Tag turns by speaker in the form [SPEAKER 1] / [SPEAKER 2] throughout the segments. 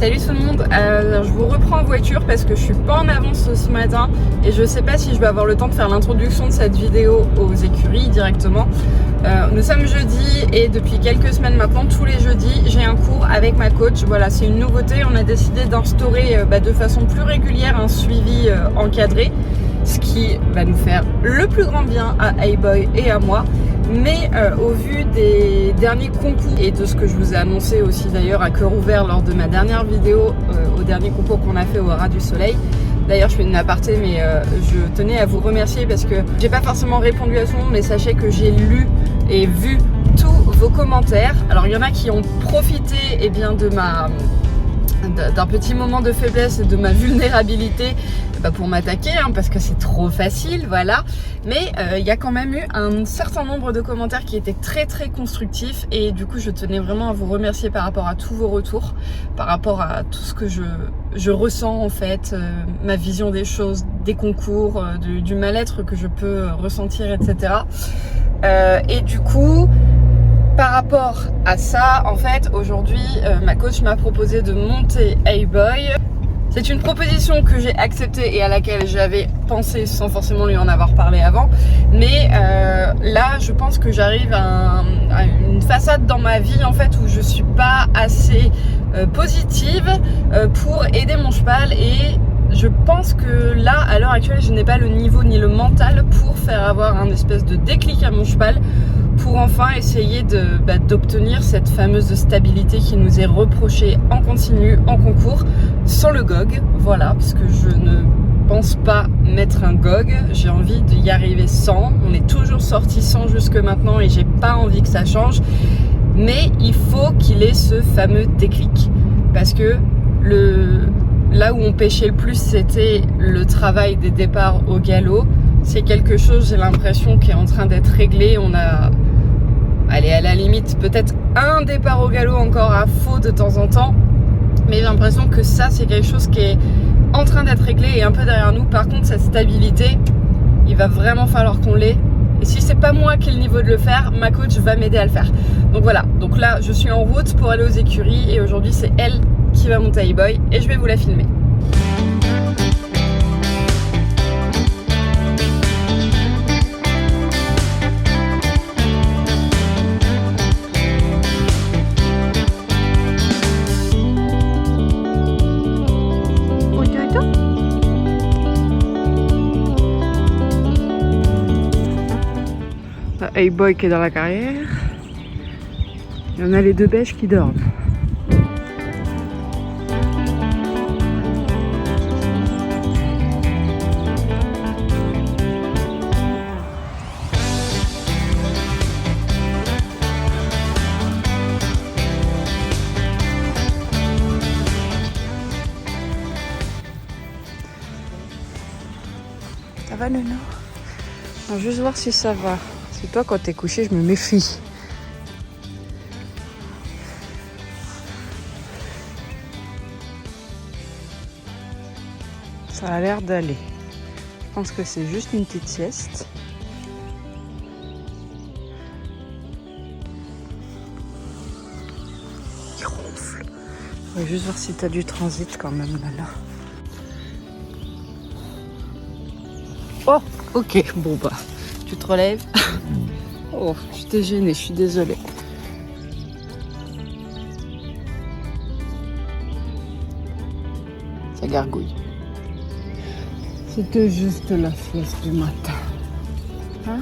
[SPEAKER 1] Salut tout le monde, je vous reprends en voiture parce que je suis pas en avance ce matin et je sais pas si je vais avoir le temps de faire l'introduction de cette vidéo aux écuries directement. Nous sommes jeudi et depuis quelques semaines maintenant, tous les jeudis, j'ai un cours avec ma coach. Voilà, c'est une nouveauté, on a décidé d'instaurer de façon plus régulière un suivi encadré, ce qui va nous faire le plus grand bien à Hey-Boy et à moi. Mais au vu des derniers concours et de ce que je vous ai annoncé aussi d'ailleurs à cœur ouvert lors de ma dernière vidéo au dernier concours qu'on a fait au Ras du Soleil. D'ailleurs je fais une aparté mais je tenais à vous remercier parce que j'ai pas forcément répondu à tout le monde, mais sachez que j'ai lu et vu tous vos commentaires. Alors il y en a qui ont profité d'un petit moment de faiblesse et de ma vulnérabilité pour m'attaquer parce que c'est trop facile, voilà. Mais il y a quand même eu un certain nombre de commentaires qui étaient très très constructifs et du coup je tenais vraiment à vous remercier par rapport à tous vos retours, par rapport à tout ce que je ressens en fait, ma vision des choses, des concours, du mal-être que je peux ressentir, etc. Et du coup, par rapport à ça, en fait, aujourd'hui, ma coach m'a proposé de monter Hey-Boy. C'est une proposition que j'ai acceptée et à laquelle j'avais pensé sans forcément lui en avoir parlé avant. Mais là, je pense que j'arrive à une façade dans ma vie en fait où je suis pas assez positive pour aider mon cheval et je pense que là, à l'heure actuelle, je n'ai pas le niveau ni le mental pour faire avoir un espèce de déclic à mon cheval pour enfin essayer d'obtenir cette fameuse stabilité qui nous est reprochée en continu, en concours, sans le GOG. Voilà, parce que je ne pense pas mettre un GOG, j'ai envie d'y arriver sans. On est toujours sorti sans jusque maintenant et j'ai pas envie que ça change. Mais il faut qu'il ait ce fameux déclic. Parce que là où on pêchait le plus, c'était le travail des départs au galop. C'est quelque chose, j'ai l'impression, qui est en train d'être réglé. On a, allez, à la limite, peut-être un départ au galop encore à faux de temps en temps. Mais j'ai l'impression que ça, c'est quelque chose qui est en train d'être réglé et un peu derrière nous. Par contre, cette stabilité, il va vraiment falloir qu'on l'ait. Et si c'est pas moi qui ai le niveau de le faire, ma coach va m'aider à le faire. Donc voilà, donc là, je suis en route pour aller aux écuries et aujourd'hui, c'est elle qui va monter Hey-Boy et je vais vous la filmer. Hey-Boy qui est dans la carrière. Il y en a les deux bêches qui dorment. Ça va, Nono? On va juste voir si ça va. C'est toi, quand t'es couché, je me méfie. Ça a l'air d'aller. Je pense que c'est juste une petite sieste. Il ronfle. On va juste voir si t'as du transit quand même, là. Oh, ok, bon bah, tu te relèves. Oh, je t'ai gênée, je suis désolée. Ça gargouille. C'était juste la sieste du matin. Hein?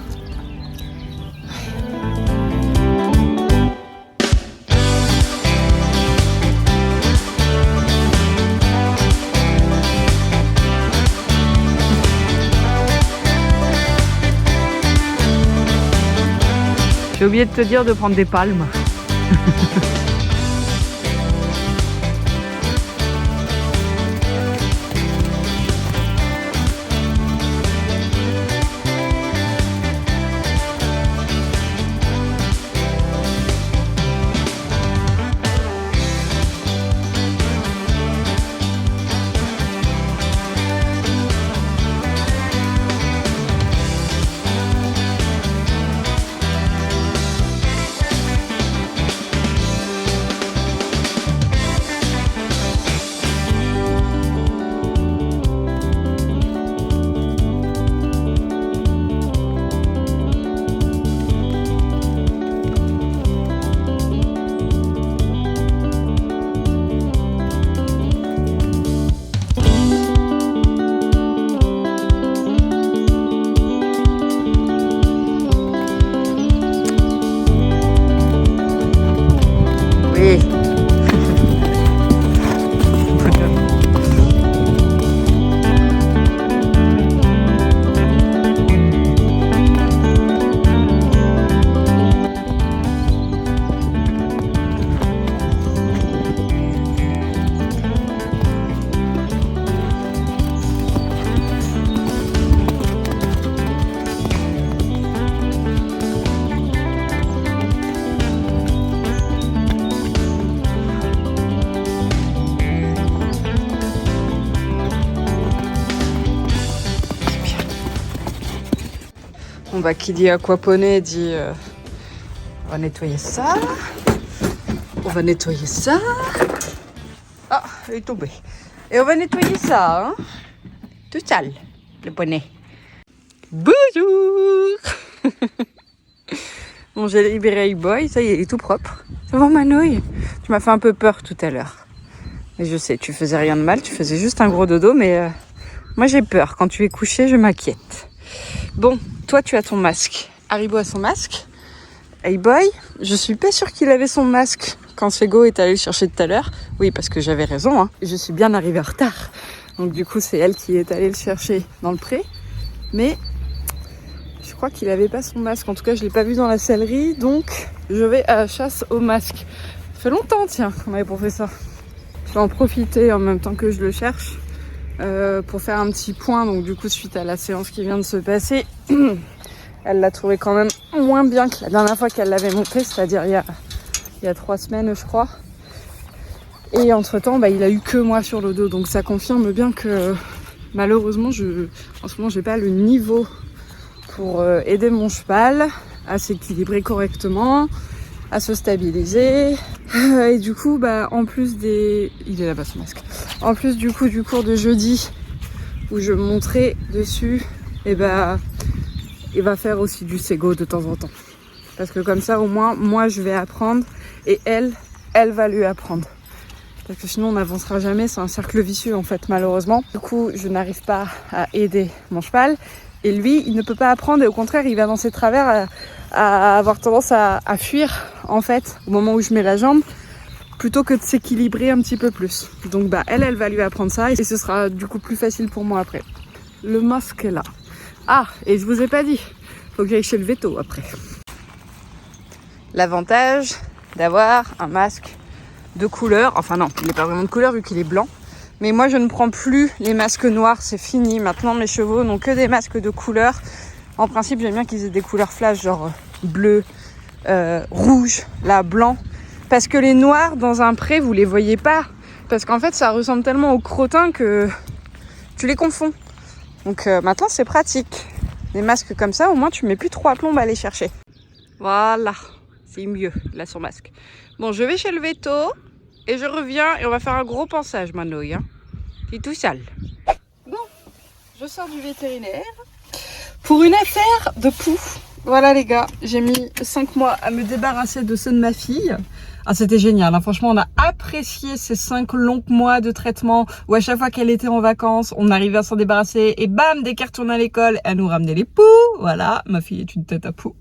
[SPEAKER 1] J'ai oublié de te dire de prendre des palmes. Bon bah qui dit aquaponie dit on va nettoyer ça. On va nettoyer ça. Ah, elle est tombée. Et on va nettoyer ça, hein. Tout sale, le poney. Bonjour. Bon, j'ai libéré Hey-Boy, ça y est, il est tout propre. Ça va, Manouille? Tu m'as fait un peu peur tout à l'heure. Mais je sais, tu faisais rien de mal, tu faisais juste un gros dodo, mais moi j'ai peur. Quand tu es couché, je m'inquiète. Bon, toi tu as ton masque. Haribo a son masque. Hey-Boy, je suis pas sûre qu'il avait son masque quand Sego est allé le chercher tout à l'heure. Oui, parce que j'avais raison, hein. Je suis bien arrivée en retard. Donc du coup, c'est elle qui est allée le chercher dans le pré. Mais je crois qu'il avait pas son masque. En tout cas, je l'ai pas vu dans la sellerie. Donc, je vais à la chasse au masque. Ça fait longtemps, tiens, qu'on avait pas fait ça. Je vais en profiter en même temps que je le cherche pour faire un petit point. Donc du coup, suite à la séance qui vient de se passer, elle l'a trouvé quand même moins bien que la dernière fois qu'elle l'avait monté, c'est-à-dire il y a 3 semaines, je crois. Et entre-temps, bah, il a eu que moi sur le dos. Donc ça confirme bien que malheureusement, en ce moment, j'ai pas le niveau pour aider mon cheval à s'équilibrer correctement, à se stabiliser. Et du coup, bah, en plus des... Il est là-bas, son masque. En plus du coup du cours de jeudi où je montrais dessus, et bah, il va faire aussi du Sego de temps en temps. Parce que comme ça, au moins, moi, je vais apprendre et elle va lui apprendre. Parce que sinon, on n'avancera jamais. C'est un cercle vicieux, en fait, malheureusement. Du coup, je n'arrive pas à aider mon cheval. Et lui, il ne peut pas apprendre. Et au contraire, il va dans ses travers à avoir tendance à fuir, en fait, au moment où je mets la jambe, plutôt que de s'équilibrer un petit peu plus. Donc, bah, elle va lui apprendre ça. Et ce sera, du coup, plus facile pour moi après. Le masque est là. Ah, et je vous ai pas dit. Faut que j'aille chez le veto après. L'avantage d'avoir un masque de couleur, enfin non, il n'est pas vraiment de couleur vu qu'il est blanc, mais moi je ne prends plus les masques noirs, c'est fini. Maintenant mes chevaux n'ont que des masques de couleur. En principe j'aime bien qu'ils aient des couleurs flash, genre bleu, rouge, là blanc, parce que les noirs dans un pré vous les voyez pas, parce qu'en fait ça ressemble tellement aux crottins que tu les confonds. Donc maintenant c'est pratique, des masques comme ça au moins tu mets plus 3 plombes à aller chercher. Voilà, c'est mieux, il a son masque. Bon, je vais chez le veto et je reviens et on va faire un gros pansage, Manouille. Hein. Il est tout sale. Bon, je sors du vétérinaire pour une affaire de poux. Voilà les gars, j'ai mis 5 mois à me débarrasser de ceux de ma fille. Ah, c'était génial, hein. Franchement on a apprécié ces 5 longs mois de traitement où à chaque fois qu'elle était en vacances, on arrivait à s'en débarrasser et bam, dès qu'elle retournait à l'école, elle nous ramenait les poux. Voilà, ma fille est une tête à poux.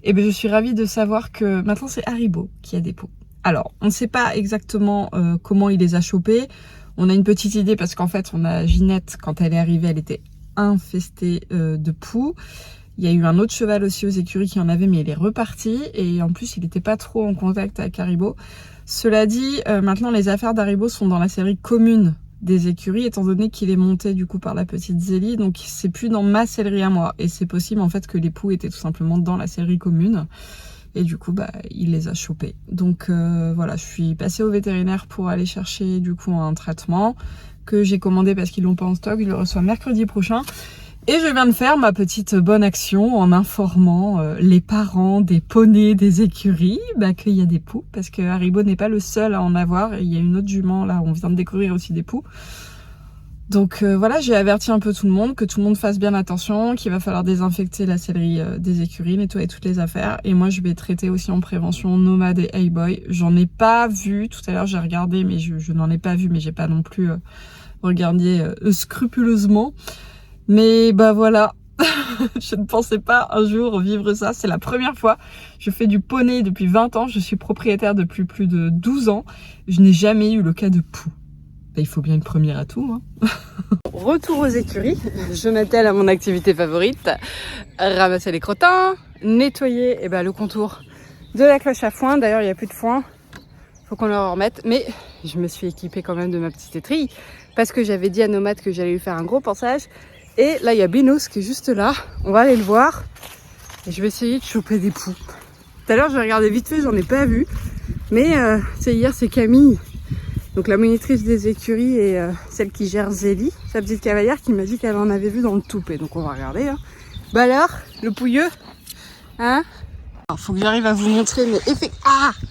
[SPEAKER 1] Et bien je suis ravie de savoir que maintenant c'est Haribo qui a des poux. Alors, on ne sait pas exactement comment il les a chopés. On a une petite idée parce qu'en fait, on a Ginette, quand elle est arrivée, elle était infestée de poux. Il y a eu un autre cheval aussi aux écuries qui en avait, mais il est reparti. Et en plus, il n'était pas trop en contact avec Haribo. Cela dit, maintenant, les affaires d'Haribo sont dans la série commune des écuries, étant donné qu'il est monté du coup par la petite Zélie. Donc, c'est plus dans ma sellerie à moi. Et c'est possible en fait que les poux étaient tout simplement dans la série commune. Et du coup, bah, il les a chopés. Donc voilà, je suis passée au vétérinaire pour aller chercher du coup un traitement que j'ai commandé parce qu'ils l'ont pas en stock. Je le reçois mercredi prochain. Et je viens de faire ma petite bonne action en informant les parents des poneys des écuries qu'il y a des poux. Parce que Haribo n'est pas le seul à en avoir. Il y a une autre jument là, on vient de découvrir aussi des poux. Donc voilà, j'ai averti un peu tout le monde, que tout le monde fasse bien attention, qu'il va falloir désinfecter la sellerie des écuries, nettoyer toutes les affaires. Et moi, je vais traiter aussi en prévention Nomade et Hey-Boy. J'en ai pas vu, tout à l'heure j'ai regardé, mais je n'en ai pas vu, mais j'ai pas non plus regardé scrupuleusement. Mais bah voilà, je ne pensais pas un jour vivre ça. C'est la première fois. Je fais du poney depuis 20 ans, je suis propriétaire depuis plus de 12 ans. Je n'ai jamais eu le cas de poux. Il faut bien une première à tout. Hein. Retour aux écuries, je m'attelle à mon activité favorite, ramasser les crottins, nettoyer le contour de la cloche à foin. D'ailleurs, il n'y a plus de foin, faut qu'on leur remette. Mais je me suis équipée quand même de ma petite étrille parce que j'avais dit à Nomade que j'allais lui faire un gros pansage. Et là, il y a Binos qui est juste là. On va aller le voir et je vais essayer de choper des poux. Tout à l'heure, j'ai regardé vite fait, j'en ai pas vu. Mais hier, c'est Camille. Donc la monitrice des écuries et celle qui gère Zélie, sa petite cavalière, qui m'a dit qu'elle en avait vu dans le toupet. Donc on va regarder. Hein. Bah alors, le pouilleux, hein? Alors, faut que j'arrive à vous montrer, mais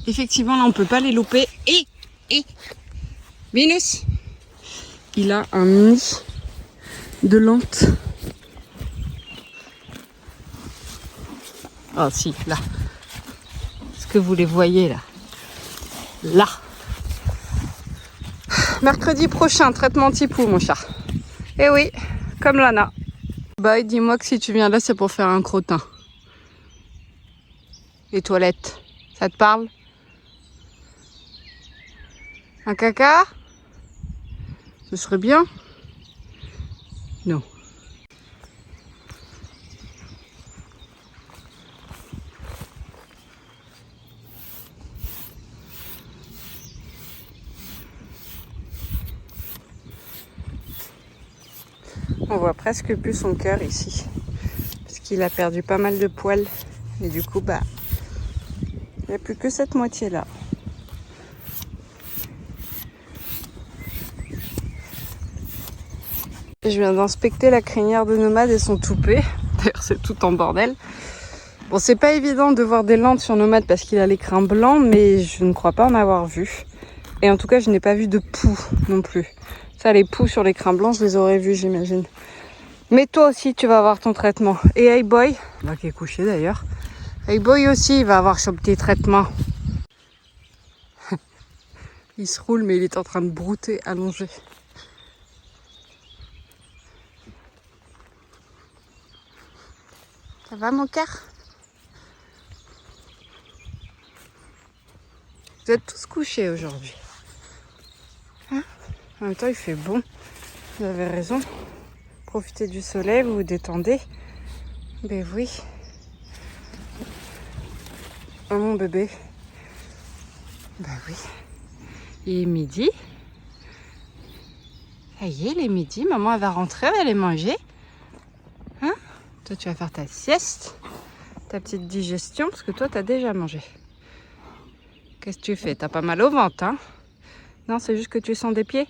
[SPEAKER 1] effectivement, là, on peut pas les louper. Et Vénus, il a un nid de lente. Ah si, là. Est-ce que vous les voyez, là? Là. Mercredi prochain, traitement anti-poux, mon chat. Eh oui, comme Lana. Bah, dis-moi que si tu viens là, c'est pour faire un crottin. Les toilettes, ça te parle? Un caca? Ce serait bien? Non. On voit presque plus son cœur ici, parce qu'il a perdu pas mal de poils. Et du coup, bah, il n'y a plus que cette moitié-là. Je viens d'inspecter la crinière de Nomade et son toupet. D'ailleurs, c'est tout en bordel. Bon, c'est pas évident de voir des lentes sur Nomade parce qu'il a l'écrin blanc, mais je ne crois pas en avoir vu. Et en tout cas, je n'ai pas vu de poux non plus. Ça, les poux sur l'écrin blanc, je les aurais vus, j'imagine. Mais toi aussi, tu vas avoir ton traitement. Et Hey Boy, bah, qui est couché d'ailleurs. Hey Boy aussi, il va avoir son petit traitement. Il se roule, mais il est en train de brouter allongé. Ça va, mon cœur? Vous êtes tous couchés aujourd'hui. Hein? En même temps, il fait bon. Vous avez raison. Profitez du soleil, vous vous détendez. Ben oui. Oh mon bébé. Ben oui. Il est midi. Ça y est, il est midi. Maman, elle va rentrer, elle va aller manger. Hein? Toi, tu vas faire ta sieste. Ta petite digestion, parce que toi, tu as déjà mangé. Qu'est-ce que tu fais? T'as pas mal au ventre, hein? Non, c'est juste que tu sens des pieds?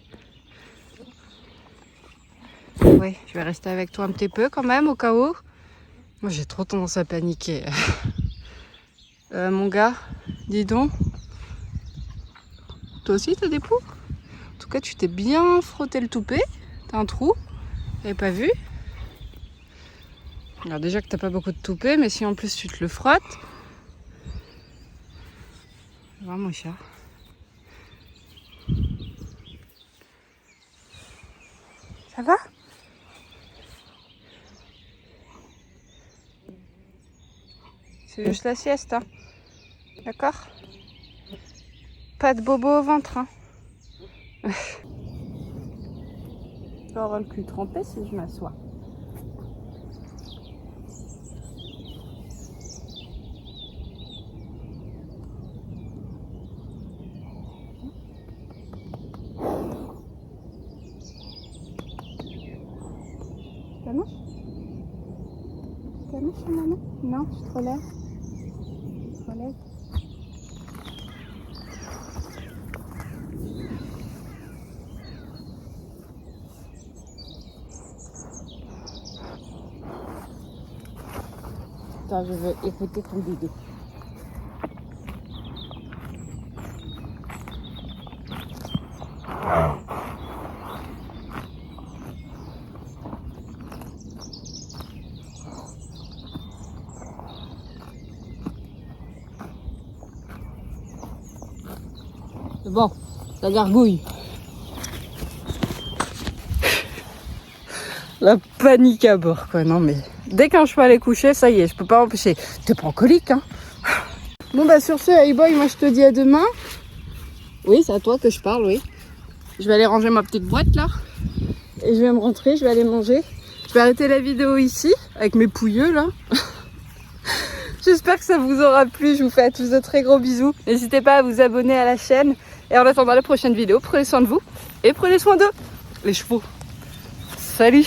[SPEAKER 1] Oui, je vais rester avec toi un petit peu quand même, au cas où. Moi, j'ai trop tendance à paniquer. Mon gars, dis donc. Toi aussi, t'as des poux? En tout cas, tu t'es bien frotté le toupet. T'as un trou. T'avais pas vu? Alors déjà que t'as pas beaucoup de toupet, mais si en plus tu te le frottes. Ça va, mon chat? Ça va? C'est juste la sieste, hein. D'accord? Pas de bobo au ventre, hein. Je vais avoir le cul trempé si je m'assois. Ta mouche? Ta mouche, maman? Non, tu te relèves. Tu te relèves. Attends, je veux écouter ton bébé. C'est bon, ça gargouille. La panique à bord, quoi. Non, mais dès qu'un cheval est couché, ça y est, je peux pas empêcher. T'es pas en colique, hein? Bon, bah, sur ce, Hey Boy, moi je te dis à demain. Oui, c'est à toi que je parle, oui. Je vais aller ranger ma petite boîte là. Et je vais me rentrer, je vais aller manger. Je vais arrêter la vidéo ici, avec mes pouilleux là. J'espère que ça vous aura plu. Je vous fais à tous de très gros bisous. N'hésitez pas à vous abonner à la chaîne. Et en attendant la prochaine vidéo, prenez soin de vous et prenez soin d'eux, les chevaux. Salut!